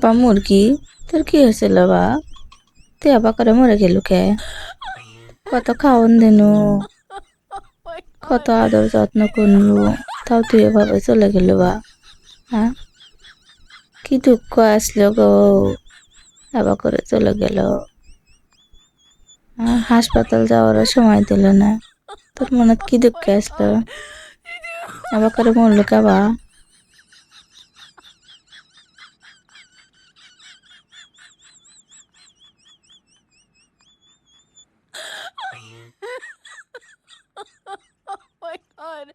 বা মুরগি, তোর কি হয়েছিল বা? তুই আবার করে মরে গেলু কে? কত খাওন দিনু, কত আদর যত্ন করলু, তাও তুই এভাবে চলে গেল বা? হ্যাঁ, কি দুঃখ আসলো গো, আবার করে চলে গেল। হাসপাতাল যাওয়ারও সময় দিল না। তোর মনে কি দুঃখ আসলো? আবার করে মরলো কে বা? Oh my god.